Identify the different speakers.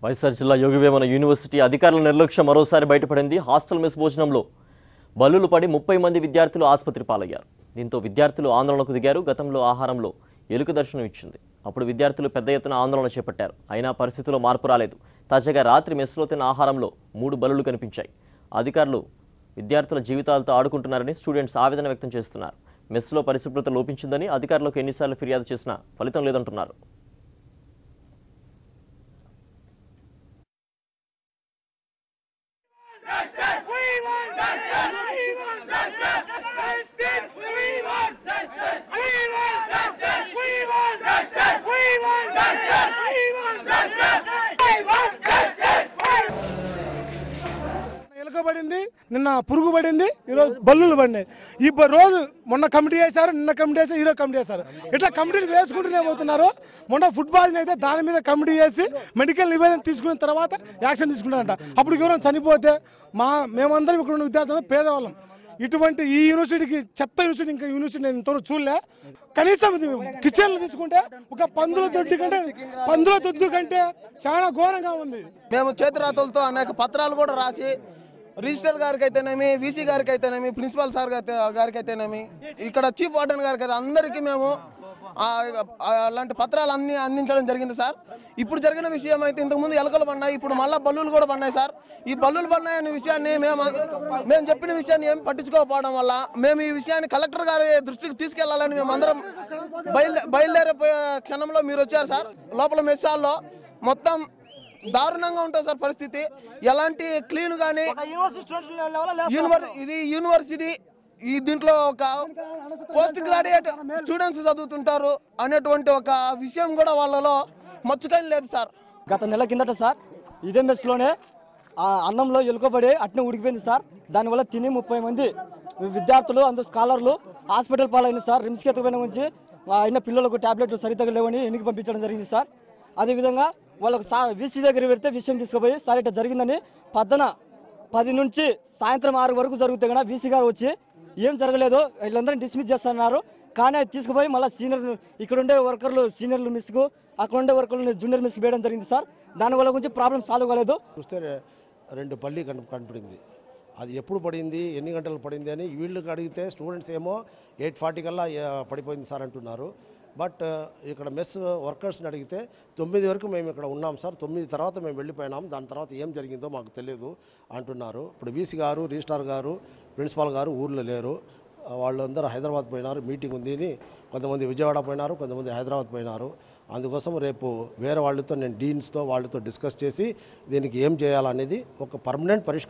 Speaker 1: వైఎస్ఆర్ జిల్లా యోగివేమన యూనివర్సిటీ అధికారుల నిర్లక్ష్యం మరోసారి బయటపడింది. హాస్టల్ మెస్ భోజనంలో బల్లులు పడి 30 మంది విద్యార్థులు ఆసుపత్రి పాలయ్యారు. దీంతో విద్యార్థులు ఆందోళనకు దిగారు. గతంలో ఆహారంలో ఎలుక దర్శనం ఇచ్చింది. అప్పుడు విద్యార్థులు పెద్ద ఎత్తున ఆందోళన చేపట్టారు. అయినా పరిస్థితిలో మార్పు రాలేదు. తాజాగా రాత్రి మెస్లో తిన్న ఆహారంలో 3 బల్లులు కనిపించాయి. అధికారులు విద్యార్థుల జీవితాలతో ఆడుకుంటున్నారని స్టూడెంట్స్ ఆవేదన వ్యక్తం చేస్తున్నారు. మెస్లో పరిశుభ్రత లోపించిందని అధికారులకు ఎన్నిసార్లు ఫిర్యాదు చేసినా ఫలితం లేదంటున్నారు.
Speaker 2: ఎలుక పడింది, నిన్న పురుగు పడింది, ఈరోజు బల్లులు పడినాయి. ఈ రోజు మొన్న కమిటీ వేశారు, నిన్న కమిటీ వేశారు, ఈరోజు కమిటీ వేశారు. ఇట్లా కమిటీలు వేసుకుంటూనే పోతున్నారు. మొన్న ఫుట్బాల్ అయితే దాని మీద కమిటీ వేసి మెడికల్ నివేదన తీసుకున్న తర్వాత యాక్షన్ తీసుకుంటారంట. అప్పుడు ఎవరైనా చనిపోతే మేమందరం ఇక్కడ ఉన్న విద్యార్థులు పేదవాళ్ళం. ఇటువంటి ఈ యూనివర్సిటీకి చెత్త యూనివర్సిటీ ఇంకా యూనివర్సిటీ నేను ఇంతవరకు చూడలే. కనీసం కిచెన్లు తీసుకుంటే ఒక పందుల దొడ్డు కంటే చాలా ఘోరంగా ఉంది.
Speaker 3: మేము చేతిరాతలతో అనేక పత్రాలు కూడా రాసి రిజిస్టర్ గారికి అయితేనేమి, వీసీ గారికి అయితేనేమి, ప్రిన్సిపల్ సార్ గారికి అయితేనేమి, ఇక్కడ చీఫ్ వార్డెన్ గారికి అయితే అందరికీ మేము అలాంటి పత్రాలు అన్ని అందించడం జరిగింది సార్. ఇప్పుడు జరిగిన విషయం అయితే ఇంతకుముందు ఎలకలు పడినాయి, ఇప్పుడు మళ్ళీ బల్లులు కూడా పడినాయి సార్. ఈ బల్లులు పడినాయి అనే విషయాన్ని మేము చెప్పిన విషయాన్ని ఏం పట్టించుకోకపోవడం వల్ల మేము ఈ విషయాన్ని కలెక్టర్ గారి దృష్టికి తీసుకెళ్లాలని మేము అందరం బయలుదేరిపోయే క్షణంలో మీరు వచ్చారు సార్. లోపల మెస్సాల్లో మొత్తం దారుణంగా ఉంటుంది సార్ పరిస్థితి. ఎలాంటి క్లీన్ కానీ ఇది యూనివర్సిటీ ఈ దీంట్లో ఒక పోస్ట్ గ్రాడ్యుయేట్ స్టూడెంట్స్ చదువుతుంటారు అనేటువంటి ఒక విషయం కూడా వాళ్ళలో మచ్చుకని లేదు సార్.
Speaker 4: గత నెల కిందట సార్ ఇదే మెస్లోనే అన్నంలో ఎలుకబడి అట్నే ఉడికిపోయింది సార్. దానివల్ల తిని 30 మంది విద్యార్థులు అందరూ స్కాలర్లు హాస్పిటల్ పాలైంది సార్. రిమ్స్కి ఎత్తుకుపోయిన నుంచి అయిన పిల్లలకు టాబ్లెట్లు సరితగా లేవని ఎన్నిక పంపించడం జరిగింది సార్. అదేవిధంగా వాళ్ళకు వీసీ దగ్గర పెడితే విషయం తీసుకుపోయి సార్ ఇట్లా జరిగిందని 10 నుంచి సాయంత్రం 6 వరకు జరుగుతే కన్నా వీసీ గారు వచ్చి ఏం జరగలేదు వీళ్ళందరినీ డిస్మిస్ చేస్తున్నారు. కానీ అది తీసుకుపోయి మళ్ళీ సీనియర్ ఇక్కడ ఉండే వర్కర్లు సీనియర్లు మిస్కు, అక్కడ ఉండే వర్కర్లు జూనియర్ మిస్కి వేయడం జరిగింది సార్. దానివల్ల కొంచెం ప్రాబ్లం సాల్వ్ కాలేదు.
Speaker 5: చూస్తే 2 బల్లి కనపడింది. అది ఎప్పుడు పడింది, ఎన్ని గంటలు పడింది అని వీళ్ళకి అడిగితే స్టూడెంట్స్ ఏమో 8:40 కల్లా పడిపోయింది సార్ అంటున్నారు. బట్ ఇక్కడ మెస్ వర్కర్స్ని అడిగితే 9 వరకు మేము ఇక్కడ ఉన్నాం సార్, 9 తర్వాత మేము వెళ్ళిపోయినాం, దాని తర్వాత ఏం జరిగిందో మాకు తెలియదు అంటున్నారు. ఇప్పుడు వీసీ గారు, రిజిస్ట్రార్ గారు, ప్రిన్సిపాల్ గారు ఊర్లో లేరు. వాళ్ళందరూ హైదరాబాద్ పోయినారు, మీటింగ్ ఉంది అని. కొంతమంది విజయవాడ పోయినారు, కొంతమంది హైదరాబాద్ పోయినారు. అందుకోసం రేపు వేరే వాళ్ళతో నేను డీన్స్తో వాళ్ళతో డిస్కస్ చేసి దీనికి ఏం చేయాలనేది ఒక పర్మనెంట్ పరిష్కారం